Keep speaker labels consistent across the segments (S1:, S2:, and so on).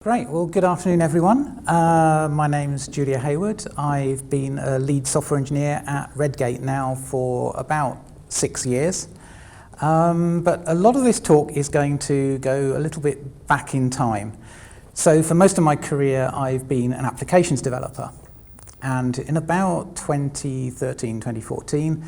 S1: Great, well good afternoon everyone. My name's Julia Hayward. I've been a lead software engineer at Redgate now for about 6 years. But a lot of this talk is going to go a little bit back in time. So for most of my career I've been an applications developer. And in about 2013, 2014,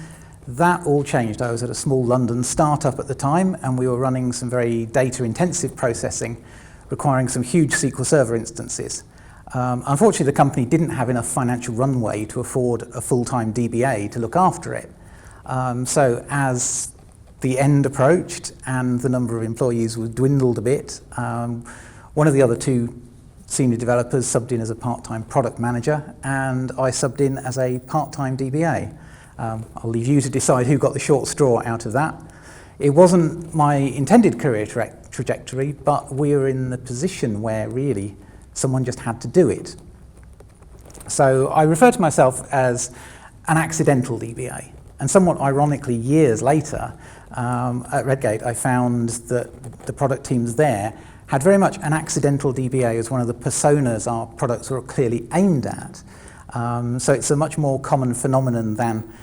S1: that all changed. I was at a small London startup at the time and we were running some very data intensive processing requiring some huge SQL Server instances. Unfortunately, the company didn't have enough financial runway to afford a full-time DBA to look after it. So as the end approached and the number of employees was dwindled a bit, one of the other two senior developers subbed in as a part-time product manager, and I subbed in as a part-time DBA. I'll leave you to decide who got the short straw out of that. It wasn't my intended career trajectory, but we were in the position where really someone just had to do it. So I refer to myself as an accidental DBA. And somewhat ironically, years later, at Redgate, I found that the product teams there had very much an accidental DBA as one of the personas our products were clearly aimed at. So it's a much more common phenomenon than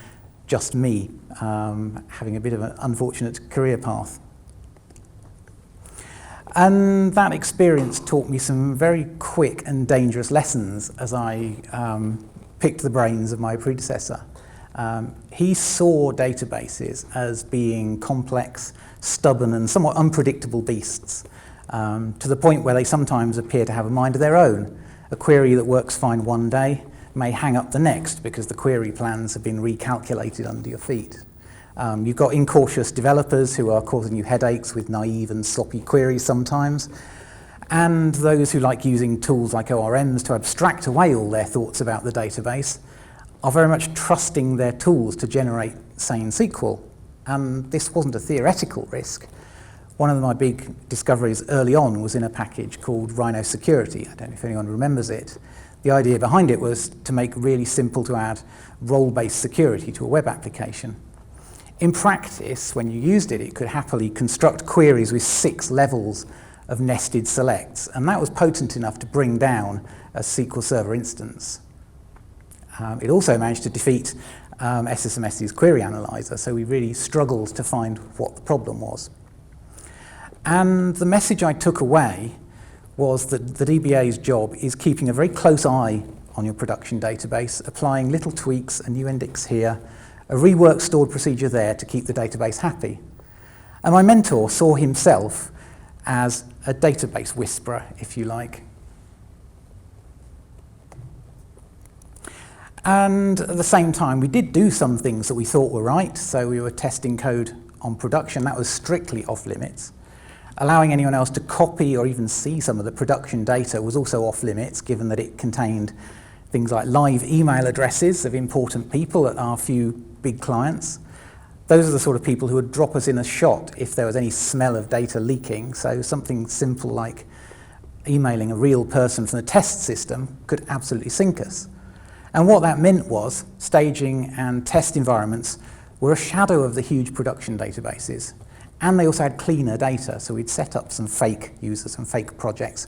S1: just me having a bit of an unfortunate career path. And that experience taught me some very quick and dangerous lessons as I picked the brains of my predecessor. He saw databases as being complex, stubborn and somewhat unpredictable beasts, to the point where they sometimes appear to have a mind of their own. A query that works fine one day may hang up the next because the query plans have been recalculated under your feet. You've got incautious developers who are causing you headaches with naive and sloppy queries sometimes, and those who like using tools like ORMs to abstract away all their thoughts about the database are very much trusting their tools to generate sane SQL. And this wasn't a theoretical risk. One of my big discoveries early on was in a package called Rhino Security. I don't know if anyone remembers it. The idea behind it was to make really simple to add role-based security to a web application. In practice, when you used it, it could happily construct queries with 6 levels of nested selects, and that was potent enough to bring down a SQL Server instance. It also managed to defeat SSMS's query analyzer, so we really struggled to find what the problem was. And the message I took away was that the DBA's job is keeping a very close eye on your production database, applying little tweaks, a new index here, a reworked stored procedure there to keep the database happy. And my mentor saw himself as a database whisperer, if you like. And at the same time, we did do some things that we thought were right. So we were testing code on production. That was strictly off limits. Allowing anyone else to copy or even see some of the production data was also off limits, given that it contained things like live email addresses of important people at our few big clients. Those are the sort of people who would drop us in a shot if there was any smell of data leaking. So something simple like emailing a real person from the test system could absolutely sink us. And what that meant was staging and test environments were a shadow of the huge production databases. And they also had cleaner data, so we'd set up some fake users, some fake projects.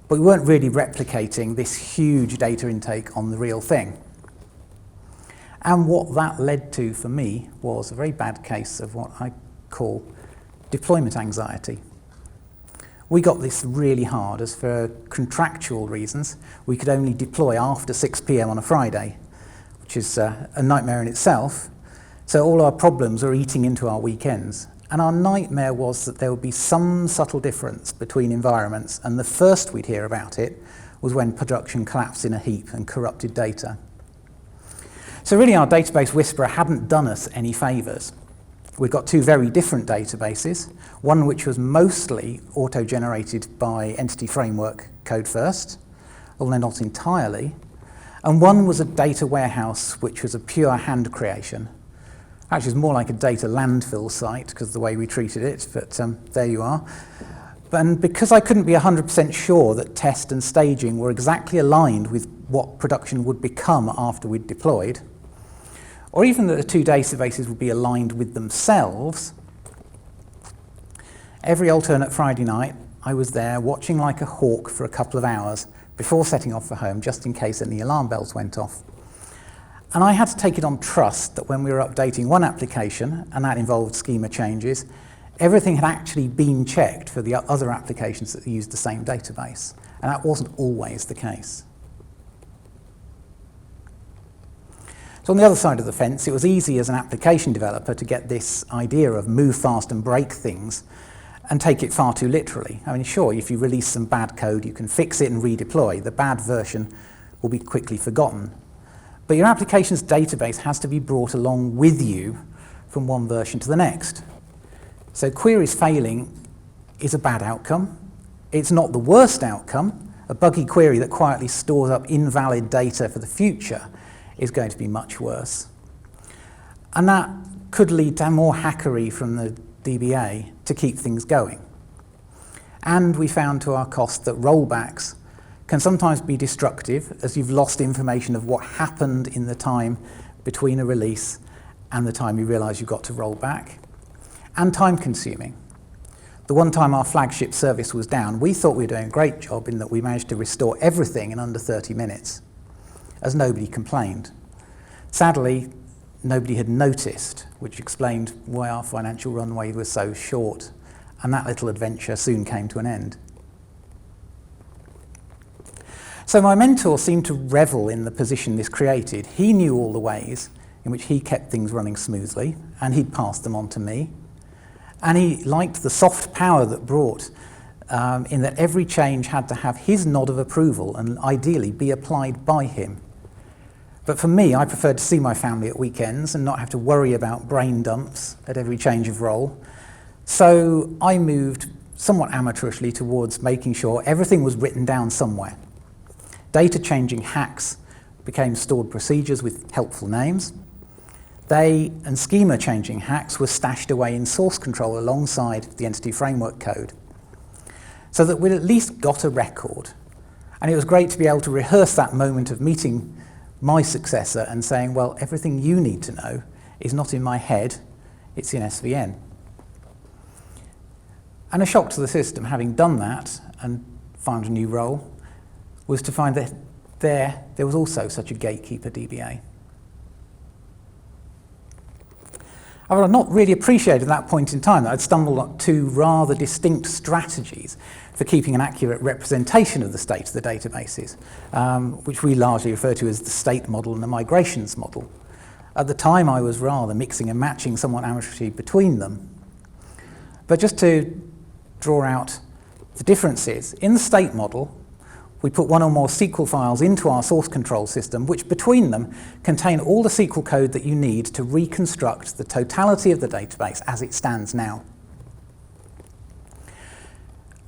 S1: But we weren't really replicating this huge data intake on the real thing. And what that led to for me was a very bad case of what I call deployment anxiety. We got this really hard as for contractual reasons. We could only deploy after 6 p.m. on a Friday, which is a nightmare in itself. So all our problems were eating into our weekends. And our nightmare was that there would be some subtle difference between environments, and the first we'd hear about it was when production collapsed in a heap and corrupted data. So really our database whisperer hadn't done us any favours. We'd got 2 very different databases, one which was mostly auto-generated by Entity Framework code first, although not entirely, and one was a data warehouse which was a pure hand creation. Actually, it's more like a data landfill site because of the way we treated it, but there you are. And because I couldn't be 100% sure that test and staging were exactly aligned with what production would become after we'd deployed, or even that the 2 databases would be aligned with themselves, every alternate Friday night I was there watching like a hawk for a couple of hours before setting off for home, just in case any alarm bells went off. And I had to take it on trust that when we were updating one application, and that involved schema changes, everything had actually been checked for the other applications that used the same database. And that wasn't always the case. So on the other side of the fence, it was easy as an application developer to get this idea of move fast and break things and take it far too literally. I mean, sure, if you release some bad code, you can fix it and redeploy. The bad version will be quickly forgotten. But your application's database has to be brought along with you from one version to the next. So queries failing is a bad outcome. It's not the worst outcome. A buggy query that quietly stores up invalid data for the future is going to be much worse. And that could lead to more hackery from the DBA to keep things going. And we found to our cost that rollbacks can sometimes be destructive, as you've lost information of what happened in the time between a release and the time you realise you've got to roll back, and time consuming. The one time our flagship service was down, we thought we were doing a great job in that we managed to restore everything in under 30 minutes, as nobody complained. Sadly, nobody had noticed, which explained why our financial runway was so short, and that little adventure soon came to an end. So my mentor seemed to revel in the position this created. He knew all the ways in which he kept things running smoothly, and he'd passed them on to me. And he liked the soft power that brought, in that every change had to have his nod of approval and ideally be applied by him. But for me, I preferred to see my family at weekends and not have to worry about brain dumps at every change of role. So I moved somewhat amateurishly towards making sure everything was written down somewhere. Data changing hacks became stored procedures with helpful names. They and schema changing hacks were stashed away in source control alongside the entity framework code, so that we'd at least got a record. And it was great to be able to rehearse that moment of meeting my successor and saying, well, everything you need to know is not in my head, it's in SVN. And a shock to the system, having done that and found a new role, was to find that there was also such a gatekeeper DBA. However, I'd not really appreciated at that point in time that I'd stumbled on two rather distinct strategies for keeping an accurate representation of the state of the databases, which we largely refer to as the state model and the migrations model. At the time, I was rather mixing and matching somewhat amateurishly between them. But just to draw out the differences, in the state model, we put one or more SQL files into our source control system, which between them contain all the SQL code that you need to reconstruct the totality of the database as it stands now.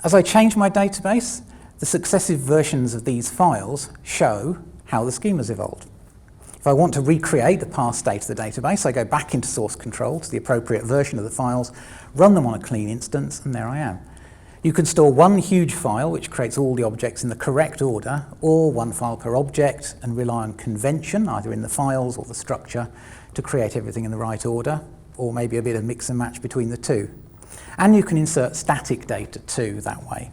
S1: As I change my database, the successive versions of these files show how the schema's evolved. If I want to recreate the past state of the database, I go back into source control to the appropriate version of the files, run them on a clean instance, and there I am. You can store one huge file which creates all the objects in the correct order, or one file per object, and rely on convention, either in the files or the structure, to create everything in the right order, or maybe a bit of mix and match between the two. And you can insert static data too that way.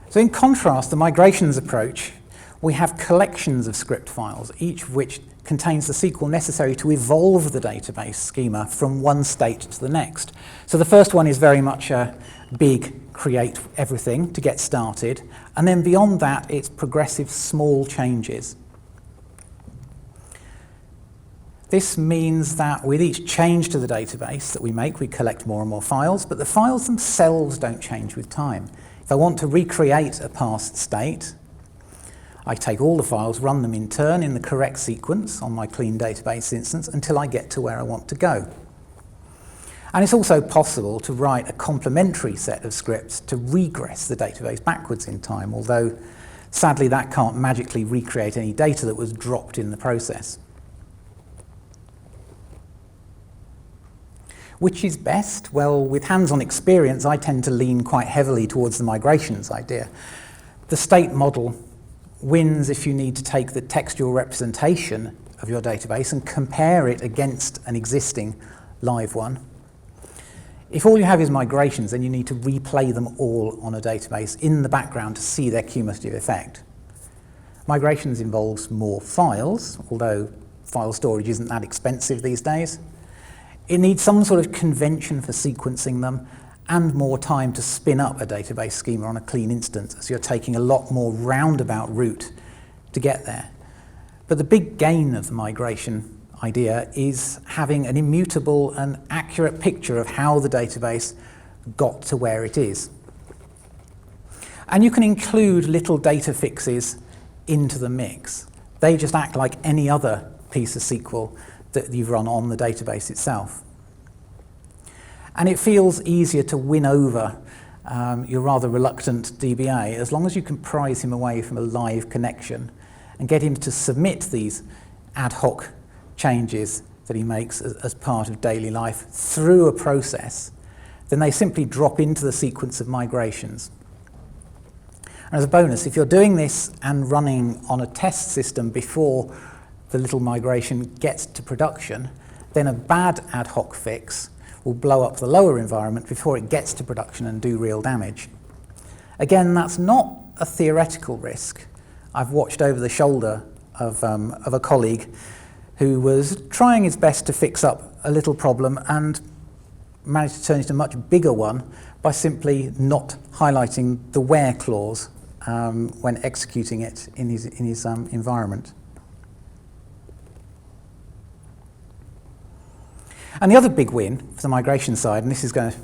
S1: So in contrast, the migrations approach, we have collections of script files, each of which contains the SQL necessary to evolve the database schema from one state to the next. So the first one is very much a big create everything to get started, and then beyond that it's progressive small changes. This means that with each change to the database that we make, we collect more and more files, but the files themselves don't change with time. If I want to recreate a past state, I take all the files, run them in turn in the correct sequence on my clean database instance until I get to where I want to go. And it's also possible to write a complementary set of scripts to regress the database backwards in time, although sadly that can't magically recreate any data that was dropped in the process. Which is best? Well, with hands-on experience, I tend to lean quite heavily towards the migrations idea. The state model wins if you need to take the textual representation of your database and compare it against an existing live one. If all you have is migrations, then you need to replay them all on a database in the background to see their cumulative effect. Migrations involves more files, although file storage isn't that expensive these days. It needs some sort of convention for sequencing them and more time to spin up a database schema on a clean instance, so you're taking a lot more roundabout route to get there. But the big gain of the migration idea is having an immutable and accurate picture of how the database got to where it is. And you can include little data fixes into the mix. They just act like any other piece of SQL that you've run on the database itself. And it feels easier to win over your rather reluctant DBA as long as you can prise him away from a live connection and get him to submit these ad hoc changes that he makes as part of daily life through a process. Then they simply drop into the sequence of migrations. And as a bonus, if you're doing this and running on a test system before the little migration gets to production, then a bad ad hoc fix will blow up the lower environment before it gets to production and do real damage. Again, that's not a theoretical risk. I've watched over the shoulder of a colleague who was trying his best to fix up a little problem and managed to turn it into a much bigger one by simply not highlighting the where clause when executing it in his environment. And the other big win for the migration side, and this is going to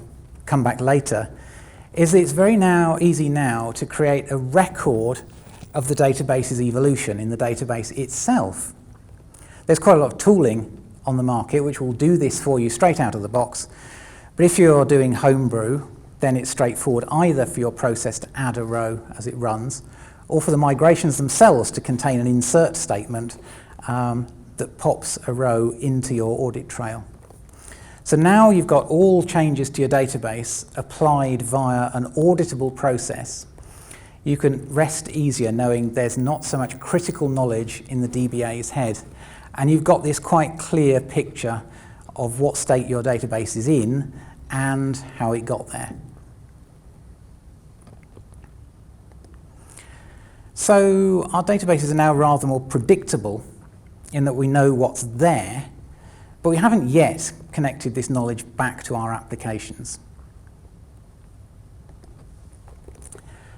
S1: come back later, is that it's very easy now to create a record of the database's evolution in the database itself. There's quite a lot of tooling on the market which will do this for you straight out of the box. But if you're doing homebrew, then it's straightforward either for your process to add a row as it runs, or for the migrations themselves to contain an insert statement that pops a row into your audit trail. So now you've got all changes to your database applied via an auditable process. You can rest easier knowing there's not so much critical knowledge in the DBA's head, and you've got this quite clear picture of what state your database is in and how it got there. So our databases are now rather more predictable in that we know what's there, but we haven't yet connected this knowledge back to our applications.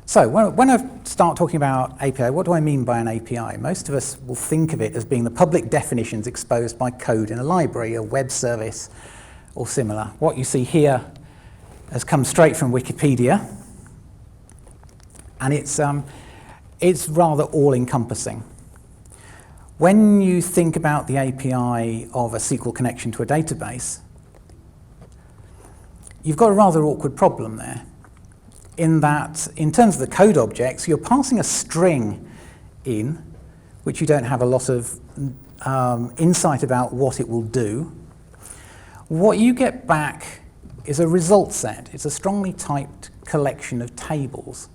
S1: So when I start talking about API, what do I mean by an API? Most of us will think of it as being the public definitions exposed by code in a library, a web service, or similar. What you see here has come straight from Wikipedia, and it's rather all-encompassing. When you think about the API of a SQL connection to a database, you've got a rather awkward problem there, in that, in terms of the code objects, you're passing a string in, which you don't have a lot of insight about what it will do. What you get back is a result set. It's a strongly typed collection of tables.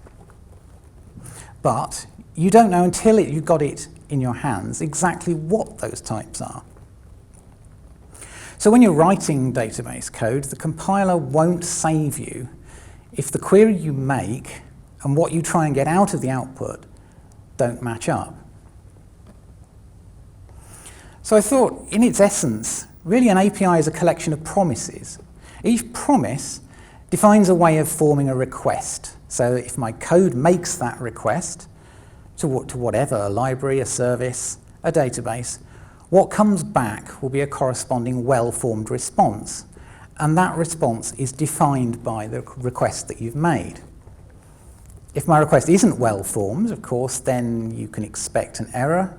S1: But you don't know until you've got it in your hands exactly what those types are. So when you're writing database code, the compiler won't save you if the query you make and what you try and get out of the output don't match up. So I thought, in its essence, really an API is a collection of promises. Each promise defines a way of forming a request. So if my code makes that request to whatever, a library, a service, a database, what comes back will be a corresponding well-formed response. And that response is defined by the request that you've made. If my request isn't well-formed, of course, then you can expect an error,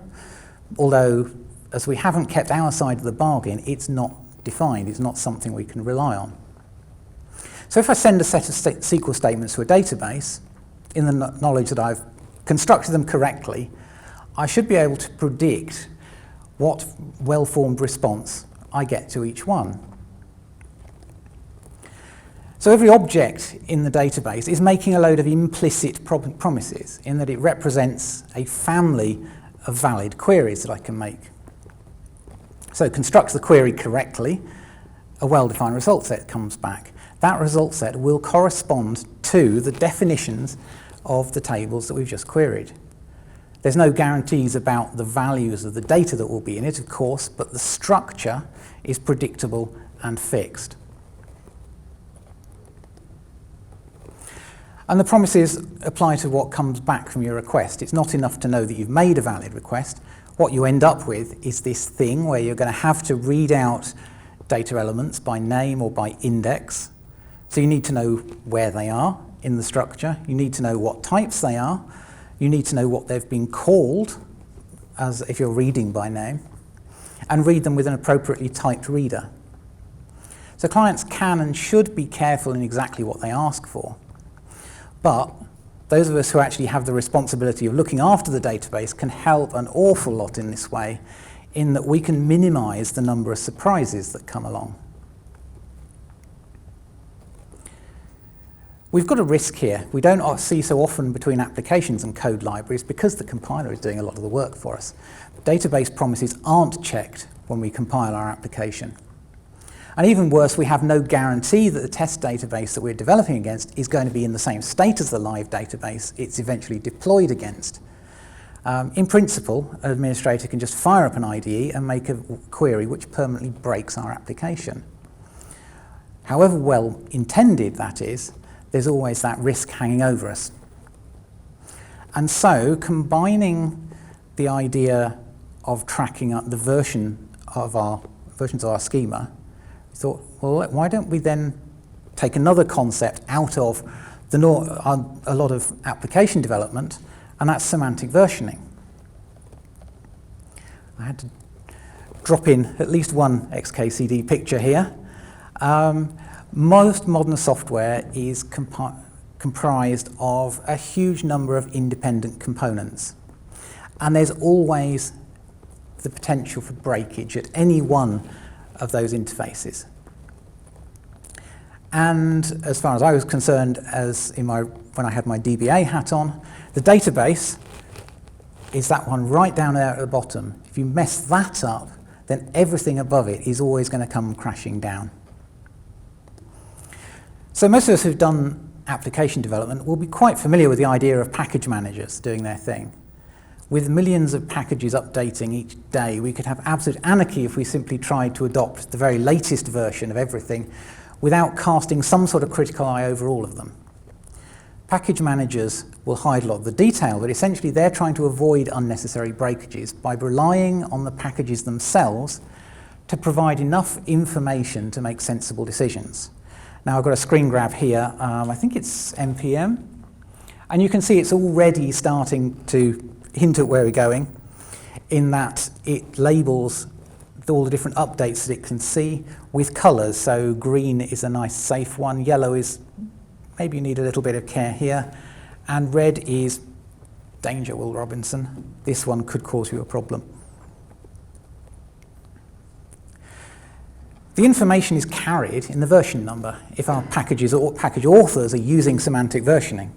S1: although as we haven't kept our side of the bargain, it's not defined, it's not something we can rely on. So if I send a set of SQL statements to a database, in the knowledge that I've constructed them correctly, I should be able to predict what well-formed response I get to each one. So every object in the database is making a load of implicit promises in that it represents a family of valid queries that I can make. So it constructs the query correctly, a well-defined result set comes back. that result set will correspond to the definitions of the tables that we've just queried. There's no guarantees about the values of the data that will be in it, of course, but the structure is predictable and fixed. And the promises apply to what comes back from your request. It's not enough to know that you've made a valid request. What you end up with is this thing where you're going to have to read out data elements by name or by index. So you need to know where they are in the structure. You need to know what types they are. You need to know what they've been called, as if you're reading by name, and read them with an appropriately typed reader. So clients can and should be careful in exactly what they ask for. But those of us who actually have the responsibility of looking after the database can help an awful lot in this way, in that we can minimize the number of surprises that come along. We've got a risk here. We don't see so often between applications and code libraries because the compiler is doing a lot of the work for us. Database promises aren't checked when we compile our application. And even worse, we have no guarantee that the test database that we're developing against is going to be in the same state as the live database it's eventually deployed against. In principle, an administrator can just fire up an IDE and make a query which permanently breaks our application. However well intended that is, there's always that risk hanging over us. And so, combining the idea of tracking up the versions of our schema, we thought, well, why don't we then take another concept out of a lot of application development, and that's semantic versioning. I had to drop in at least one XKCD picture here. Most modern software is comprised of a huge number of independent components. And there's always the potential for breakage at any one of those interfaces. And as far as I was concerned, when I had my DBA hat on, the database is that one right down there at the bottom. If you mess that up, then everything above it is always going to come crashing down. So most of us who've done application development will be quite familiar with the idea of package managers doing their thing. With millions of packages updating each day, we could have absolute anarchy if we simply tried to adopt the very latest version of everything without casting some sort of critical eye over all of them. Package managers will hide a lot of the detail, but essentially they're trying to avoid unnecessary breakages by relying on the packages themselves to provide enough information to make sensible decisions. Now I've got a screen grab here, I think it's npm, and you can see it's already starting to hint at where we're going, in that it labels all the different updates that it can see with colours. So green is a nice safe one, yellow is maybe you need a little bit of care here, and red is danger, Will Robinson. This one could cause you a problem. The information is carried in the version number if our packages or package authors are using semantic versioning.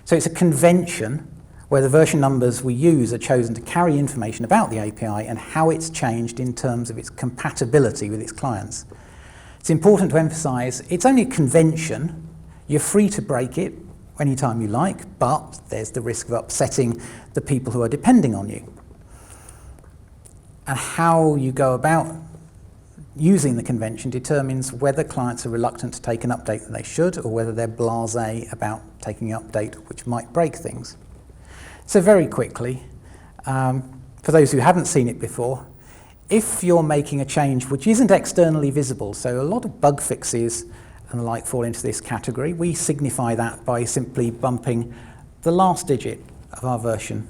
S1: So it's a convention where the version numbers we use are chosen to carry information about the API and how it's changed in terms of its compatibility with its clients. It's important to emphasize it's only a convention. You're free to break it anytime you like, but there's the risk of upsetting the people who are depending on you. And how you go about using the convention determines whether clients are reluctant to take an update that they should, or whether they're blasé about taking an update which might break things. So very quickly, for those who haven't seen it before, if you're making a change which isn't externally visible, so a lot of bug fixes and the like fall into this category, we signify that by simply bumping the last digit of our version.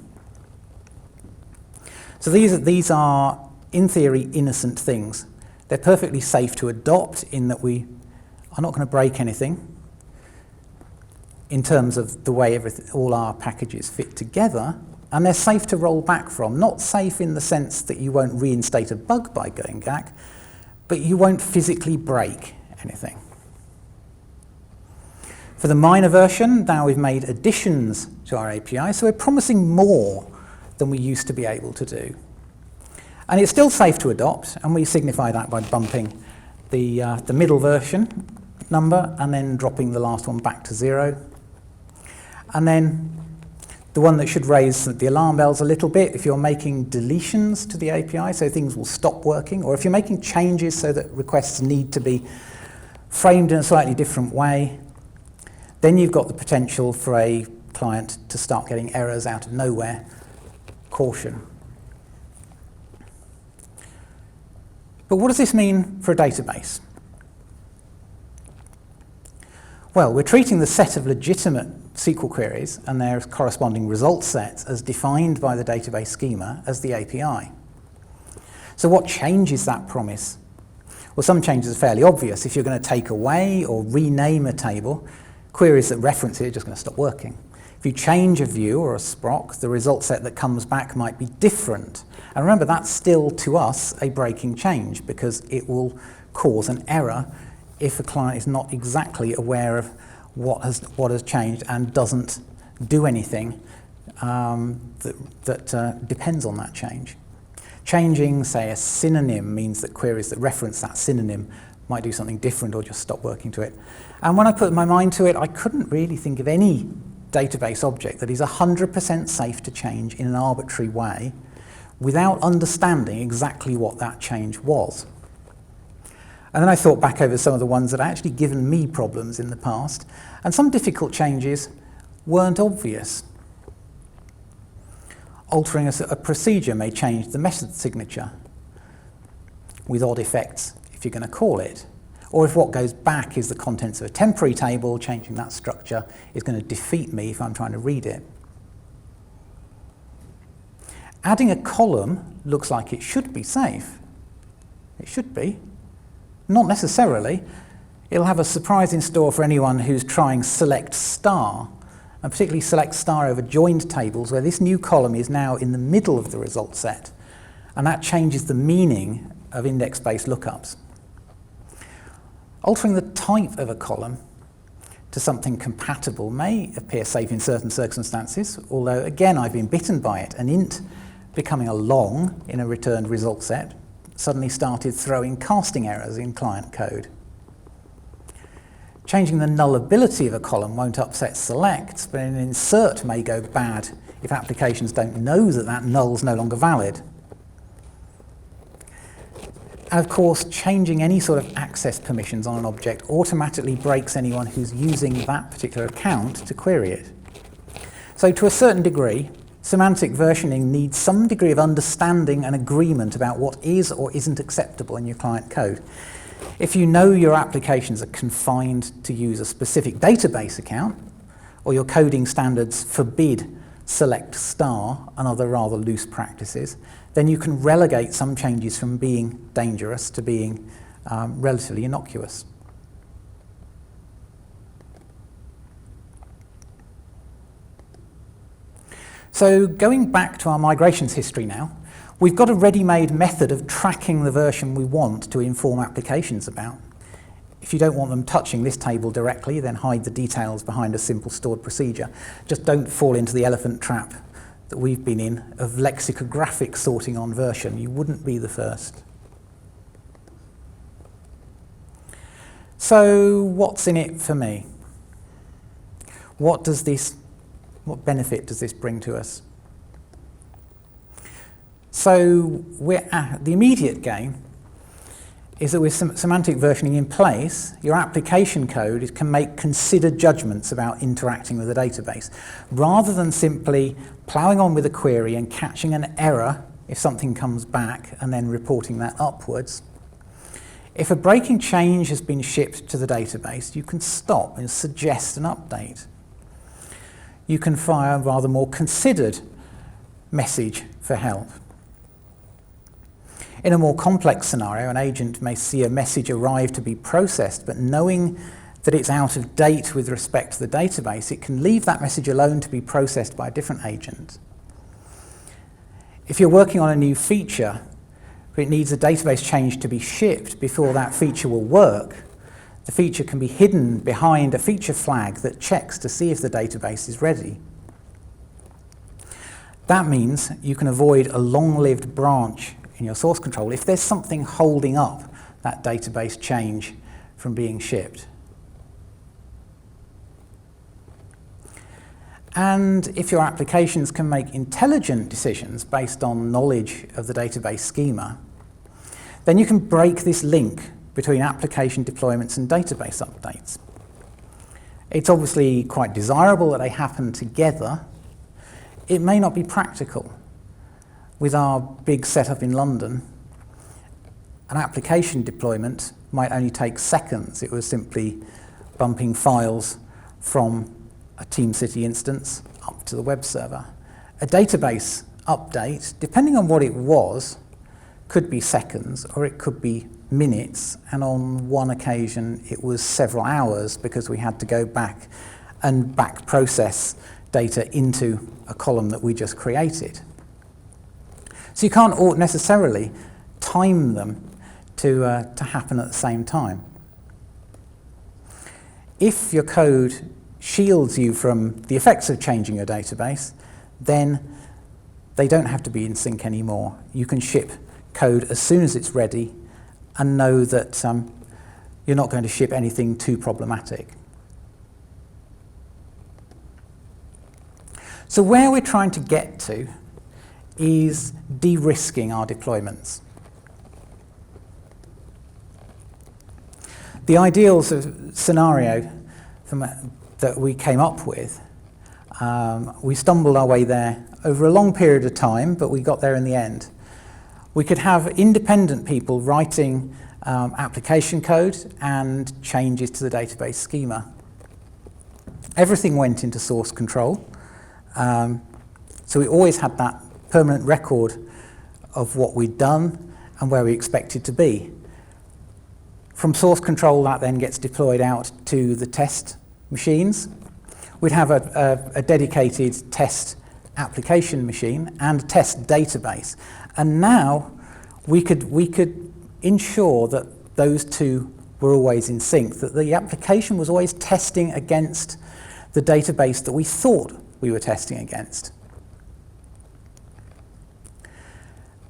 S1: So these are, in theory, innocent things. They're perfectly safe to adopt in that we are not going to break anything in terms of the way all our packages fit together, and they're safe to roll back from. Not safe in the sense that you won't reinstate a bug by going back, but you won't physically break anything. For the minor version, now we've made additions to our API, so we're promising more than we used to be able to do. And it's still safe to adopt, and we signify that by bumping the middle version, number and then dropping the last one back to 0. And then the one that should raise the alarm bells a little bit if you're making deletions to the API, so things will stop working, or if you're making changes so that requests need to be framed in a slightly different way, then you've got the potential for a client to start getting errors out of nowhere. Caution. But what does this mean for a database? Well, we're treating the set of legitimate SQL queries and their corresponding result sets as defined by the database schema as the API. So what changes that promise? Well, some changes are fairly obvious. If you're going to take away or rename a table, queries that reference it are just going to stop working. If you change a view or a sprock, the result set that comes back might be different. And remember, that's still, to us, a breaking change because it will cause an error if a client is not exactly aware of what has changed and doesn't do anything that depends on that change. Changing, say, a synonym means that queries that reference that synonym might do something different or just stop working to it. And when I put my mind to it, I couldn't really think of any database object that is 100% safe to change in an arbitrary way without understanding exactly what that change was. And then I thought back over some of the ones that had actually given me problems in the past, and some difficult changes weren't obvious. Altering a procedure may change the method signature with odd effects if you're going to call it. Or if what goes back is the contents of a temporary table, changing that structure is going to defeat me if I'm trying to read it. Adding a column looks like it should be safe. It should be. Not necessarily. It'll have a surprise in store for anyone who's trying select star, and particularly select star over joined tables, where this new column is now in the middle of the result set, and that changes the meaning of index-based lookups. Altering the type of a column to something compatible may appear safe in certain circumstances, although again I've been bitten by it. An int becoming a long in a returned result set suddenly started throwing casting errors in client code. Changing the nullability of a column won't upset selects, but an insert may go bad if applications don't know that that null's no longer valid. And of course, changing any sort of access permissions on an object automatically breaks anyone who's using that particular account to query it. So to a certain degree, semantic versioning needs some degree of understanding and agreement about what is or isn't acceptable in your client code. If you know your applications are confined to use a specific database account, or your coding standards forbid select star and other rather loose practices, then you can relegate some changes from being dangerous to being relatively innocuous. So going back to our migrations history now, we've got a ready-made method of tracking the version we want to inform applications about. If you don't want them touching this table directly, then hide the details behind a simple stored procedure. Just don't fall into the elephant trap that we've been in of lexicographic sorting on version. You wouldn't be the first. So what's in it for me? What benefit does this bring to us? So the immediate gain is that with semantic versioning in place, your application code can make considered judgments about interacting with a database, rather than simply ploughing on with a query and catching an error if something comes back and then reporting that upwards. If a breaking change has been shipped to the database, you can stop and suggest an update. You can fire a rather more considered message for help. In a more complex scenario, an agent may see a message arrive to be processed, but knowing that it's out of date with respect to the database, it can leave that message alone to be processed by a different agent. If you're working on a new feature, but it needs a database change to be shipped before that feature will work, the feature can be hidden behind a feature flag that checks to see if the database is ready. That means you can avoid a long-lived branch in your source control if there's something holding up that database change from being shipped. And if your applications can make intelligent decisions based on knowledge of the database schema, then you can break this link between application deployments and database updates. It's obviously quite desirable that they happen together. It may not be practical. With our big setup in London, an application deployment might only take seconds. It was simply bumping files from a TeamCity instance up to the web server. A database update, depending on what it was, could be seconds or it could be minutes, and on one occasion it was several hours because we had to go back and back process data into a column that we just created. So you can't necessarily time them to happen at the same time. If your code shields you from the effects of changing your database, then they don't have to be in sync anymore. You can ship code as soon as it's ready and know that you're not going to ship anything too problematic. So where we're trying to get to is de-risking our deployments. The ideal scenario that we came up with, we stumbled our way there over a long period of time, but we got there in the end. We could have independent people writing application code and changes to the database schema. Everything went into source control, so we always had that permanent record of what we'd done and where we expected to be. From source control, that then gets deployed out to the test machines. We'd have a dedicated test application machine and test database. And now we could ensure that those two were always in sync, that the application was always testing against the database that we thought we were testing against.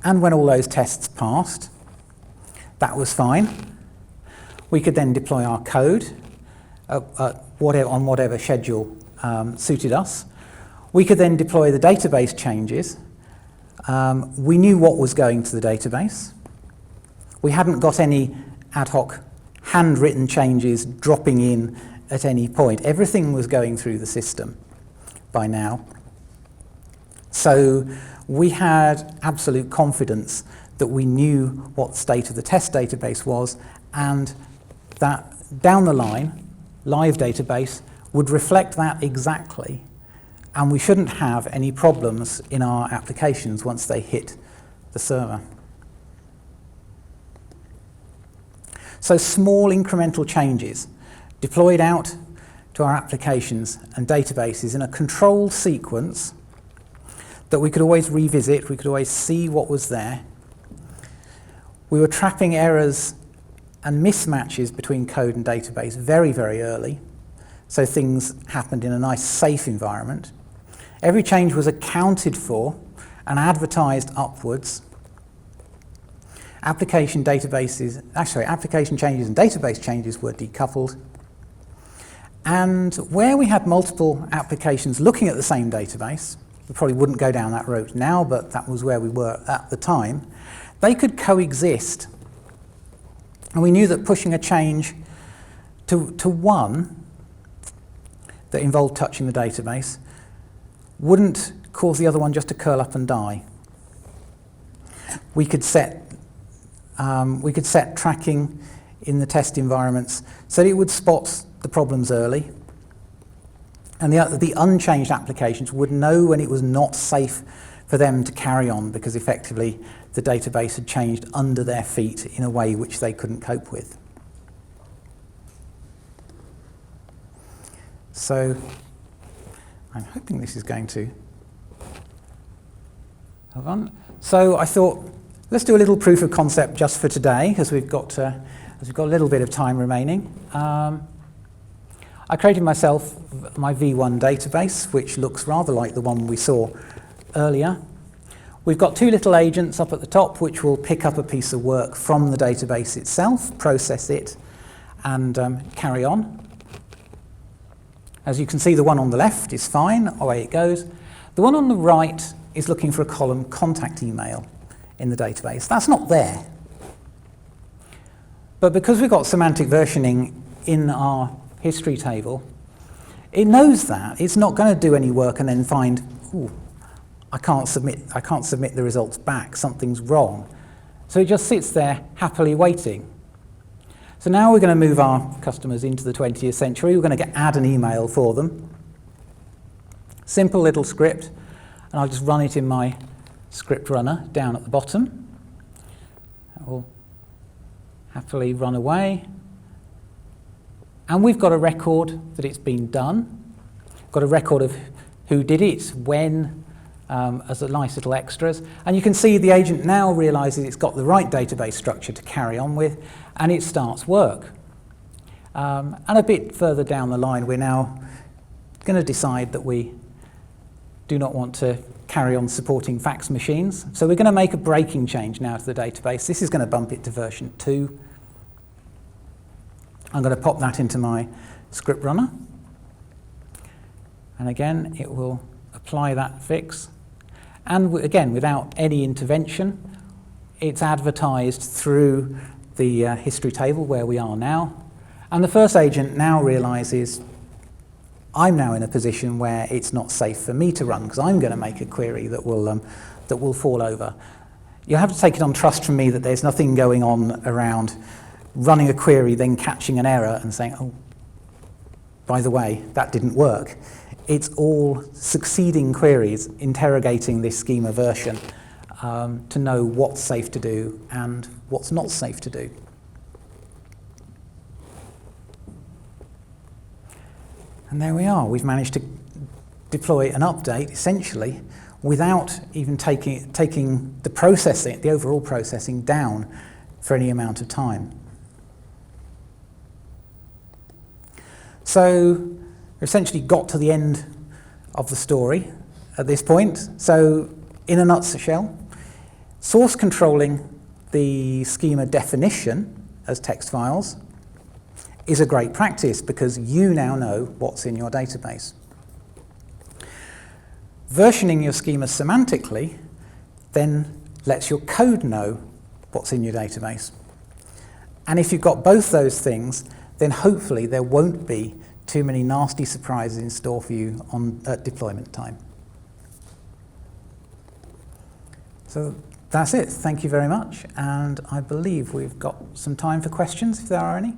S1: And when all those tests passed, that was fine. We could then deploy our code on whatever schedule suited us. We could then deploy the database changes. We knew what was going to the database. We hadn't got any ad hoc handwritten changes dropping in at any point. Everything was going through the system by now. So we had absolute confidence that we knew what the state of the test database was, and that down the line, live database would reflect that exactly, and we shouldn't have any problems in our applications once they hit the server. So small incremental changes deployed out to our applications and databases in a controlled sequence that we could always revisit, we could always see what was there. We were trapping errors and mismatches between code and database very, very early, so things happened in a nice safe environment. Every change was accounted for and advertised upwards. Application changes and database changes were decoupled. And where we had multiple applications looking at the same database, we probably wouldn't go down that road now, but that was where we were at the time, they could coexist. And we knew that pushing a change to one that involved touching the database wouldn't cause the other one just to curl up and die. We could set tracking in the test environments so that it would spot the problems early, and the unchanged applications would know when it was not safe for them to carry on, because effectively the database had changed under their feet in a way which they couldn't cope with. So I'm hoping this is going to hold on. So I thought, let's do a little proof of concept just for today, because we've got a little bit of time remaining. I created myself my V1 database, which looks rather like the one we saw earlier. We've got two little agents up at the top which will pick up a piece of work from the database itself, process it, and carry on. As you can see, the one on the left is fine, away it goes. The one on the right is looking for a column contact email in the database. That's not there. But because we've got semantic versioning in our history table, it knows that. It's not going to do any work and then find, ooh, I can't submit the results back, something's wrong. So it just sits there happily waiting. So now we're going to move our customers into the 20th century. We're going to add an email for them. Simple little script, and I'll just run it in my script runner down at the bottom. That will happily run away. And we've got a record that it's been done. Got a record of who did it, when, as a nice little extras. And you can see the agent now realizes it's got the right database structure to carry on with, and it starts work. And a bit further down the line, we're now going to decide that we do not want to carry on supporting fax machines. So we're going to make a breaking change now to the database. This is going to bump it to version 2. I'm going to pop that into my script runner. And again, it will apply that fix. And again, without any intervention, it's advertised through the history table where we are now. And the first agent now realizes I'm now in a position where it's not safe for me to run because I'm going to make a query that will fall over. You have to take it on trust from me that there's nothing going on around running a query, then catching an error and saying, oh, by the way, that didn't work. It's all succeeding queries interrogating this schema version to know what's safe to do and what's not safe to do. And there we are. We've managed to deploy an update, essentially, without even taking the processing, the overall processing down for any amount of time. So we've essentially got to the end of the story at this point. So in a nutshell, source controlling the schema definition as text files is a great practice because you now know what's in your database. Versioning your schema semantically then lets your code know what's in your database. And if you've got both those things, then hopefully there won't be too many nasty surprises in store for you at deployment time. So that's it. Thank you very much. And I believe we've got some time for questions if there are any.